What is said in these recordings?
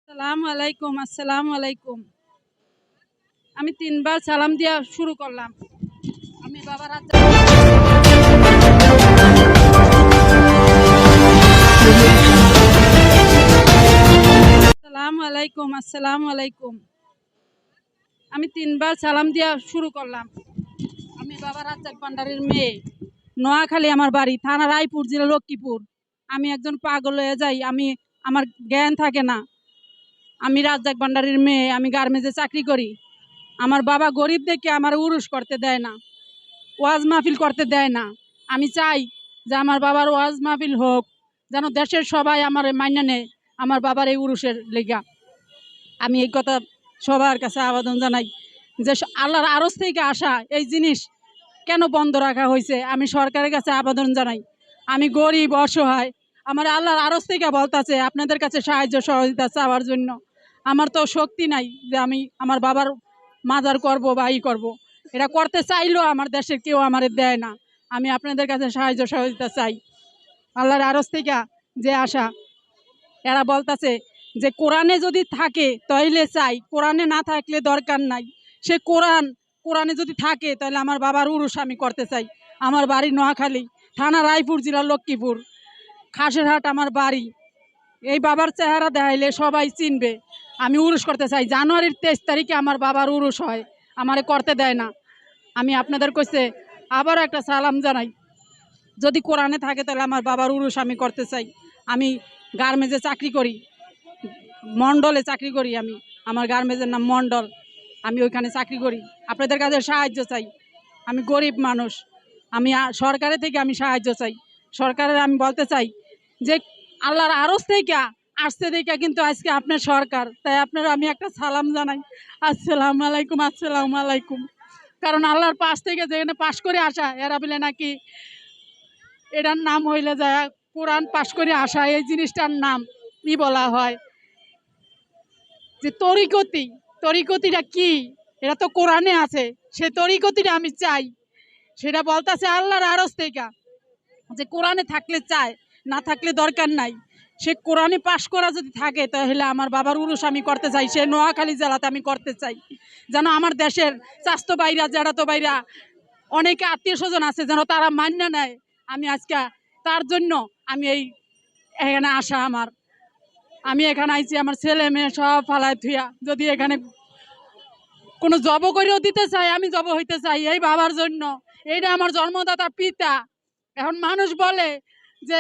আসসালামু আলাইকুম। আমি ৩ বার সালাম দিয়া শুরু করলাম। আমি বাবা আসসালামু আলাইকুম। আমি ৩ বার সালাম দিয়া শুরু করলাম। আমি বাবা রাজ্জাক ভান্ডারীর মেয়ে। নোয়াখালী আমার বাড়ি, থানা রায়পুর, জেলা লক্ষ্মীপুর। আমি একজন পাগল হয়ে যাই, আমার জ্ঞান থাকে না। আমি রাজ্জাক ভান্ডারীর মেয়ে, আমি গার্মেন্টসে চাকরি করি। আমার বাবা গরিব দেখে আমার উরুস করতে দেয় না, ওয়াজ মাহফিল করতে দেয় না। আমি চাই যে আমার বাবার ওয়াজ মাহফিল হোক, যেন দেশের সবাই আমার মাইনা নেয় আমার বাবার এই উরুসের লেগা। আমি এই কথা সবার কাছে আবেদন জানাই যে আল্লাহর আরজ থেকে আসা এই জিনিস কেন বন্ধ রাখা হয়েছে। আমি সরকারের কাছে আবেদন জানাই। আমি গরিব অসহায়, আমার আল্লাহর আরজ থেকে বলতেছে আপনাদের কাছে সাহায্য সহযোগিতা চাওয়ার জন্য। আমার তো শক্তি নাই যে আমি আমার বাবার মাজার করব বা ই করবো। এটা করতে চাইলেও আমার দেশের কেউ আমার দেয় না। আমি আপনাদের কাছে সাহায্য সহযোগিতা চাই। আল্লাহর আরজ থেকে যে আশা, এরা বলতেছে যে কোরআনে যদি থাকে তাহলে চাই, কোরআনে না থাকলে দরকার নাই। সে কোরআনে যদি থাকে তাহলে আমার বাবার উরুস আমি করতে চাই। আমার বাড়ি নোয়াখালী, থানা রায়পুর, জেলা লক্ষ্মীপুর, খাসেরহাট আমার বাড়ি। এই বাবার চেহারা দেখাইলে সবাই চিনবে। আমি উরুস করতে চাই। জানুয়ারির 23 তারিখে আমার বাবার উরুস হয়, আমারে করতে দেয় না। আমি আপনাদের কাছে আবার একটা সালাম জানাই, যদি কোরআনে থাকে তাহলে আমার বাবার উরুস আমি করতে চাই। আমি গার্মেন্টসে চাকরি করি, মণ্ডলে চাকরি করি। আমার গার্মেন্টসের নাম মণ্ডল। আমি ওইখানে চাকরি করি। আপনাদের কাছে সাহায্য চাই। আমি গরিব মানুষ, আমি সরকারের থেকে আমি সাহায্য চাই। সরকারের আমি বলতে চাই যে আল্লাহর আরজ থেকে আসতে দেখে কিন্তু আজকে আপনার সরকার, তাই আপনারা আমি একটা সালাম জানাই। আসসালামু আলাইকুম, আসসালামু আলাইকুম। কারণ আল্লাহর পাশ থেকে যেখানে পাশ করে আসা, এরা বলে নাকি এটার নাম হইলে যায় কোরআন পাশ করে আসা, এই জিনিসটার নাম কি বলা হয় যে তরিকতিটা কি, এটা তো কোরআনে আছে। সে তরিকতিটা আমি চাই। সেটা বলতেছে আল্লাহর আরজ থেকে যে কোরআনে থাকলে চায়, না থাকলে দরকার নাই। সে কোরআনে পাশ করা যদি থাকে তাহলে আমার বাবার উরুস আমি করতে চাই। সে নোয়াখালী জেলাতে আমি করতে চাই, যেন আমার দেশের স্বাস্থ্য বাইরা, জেড়াতো বাইরা, অনেকে আত্মীয় স্বজন আছে যেন তারা মান্য নেয়। আমি আজকে তার জন্য আমি এখানে আসা। আমি এখানে আইছি আমার ছেলে মেয়ে সব ফালায় থুয়া, যদি এখানে কোনো জব করেও দিতে চাই, আমি জব হইতে চাই এই বাবার জন্য। এইটা আমার জন্মদাতা পিতা। এখন মানুষ বলে যে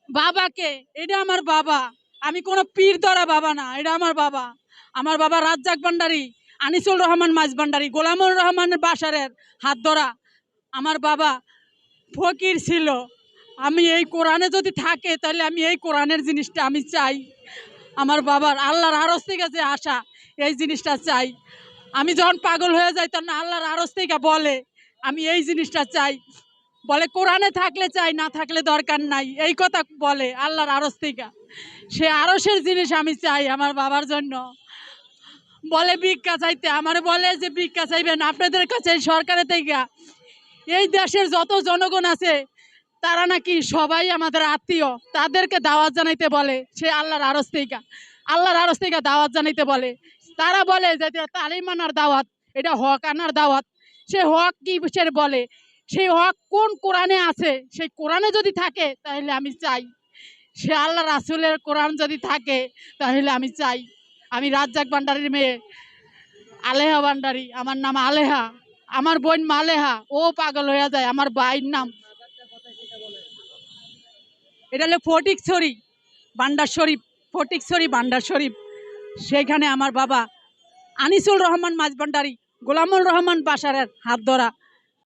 বাবাকে, এটা আমার বাবা। আমি কোনো পীর ধরা বাবা না, এটা আমার বাবা। আমার বাবা রাজ্জাক ভান্ডারী, আনিসুল রহমান মাঝ ভান্ডারী, গোলামুর রহমানের বাসারের হাত ধরা আমার বাবা ফকির ছিল। আমি এই কোরআনে যদি থাকে তাহলে আমি এই কোরআনের জিনিসটা আমি চাই। আমার বাবার আল্লাহর আরজ থেকে যে আশা, এই জিনিসটা চাই। আমি যখন পাগল হয়ে যাই তখন আল্লাহর আরজ থেকে বলে আমি এই জিনিসটা চাই। বলে কোরআনে থাকলে চাই, না থাকলে দরকার নাই, এই কথা বলে আল্লাহর আরজ থেকে। সে আরশের জিনিস আমি চাই আমার বাবার জন্য। বলে ভিক্ষা চাইতে, আমার বলে যে ভিক্ষা চাইবেন আপনাদের কাছে সরকারের থেকে। এই দেশের যত জনগণ আছে তারা নাকি সবাই আমাদের আত্মীয়, তাদেরকে দাওয়াত জানাইতে বলে সে আল্লাহর আরজ থেকে দাওয়াত জানাইতে বলে। তারা বলে যে তালিম আনার দাওয়াত, এটা হক আনার দাওয়াত। সে হক কি সে বলে, সেই হক কোন কোরআনে আছে? সেই কোরআনে যদি থাকে তাহলে আমি চাই। সে আল্লাহ রাসূলের কোরআন যদি থাকে তাহলে আমি চাই। আমি রাজ্জাক ভান্ডারীর মেয়ে, আলেহা ভান্ডারী, আমার নাম আলেহা। আমার বোন মালেহা, ও পাগল হয়ে যায়। আমার ভাইয়ের নাম, এটা হলো ফটিকছড়ি ভান্ডার শরীফ, ফটিকছড়ি ভান্ডার শরীফ। সেখানে আমার বাবা আনিসুল রহমান মাঝ ভান্ডারী, গোলামুর রহমান বাসারের হাত ধরা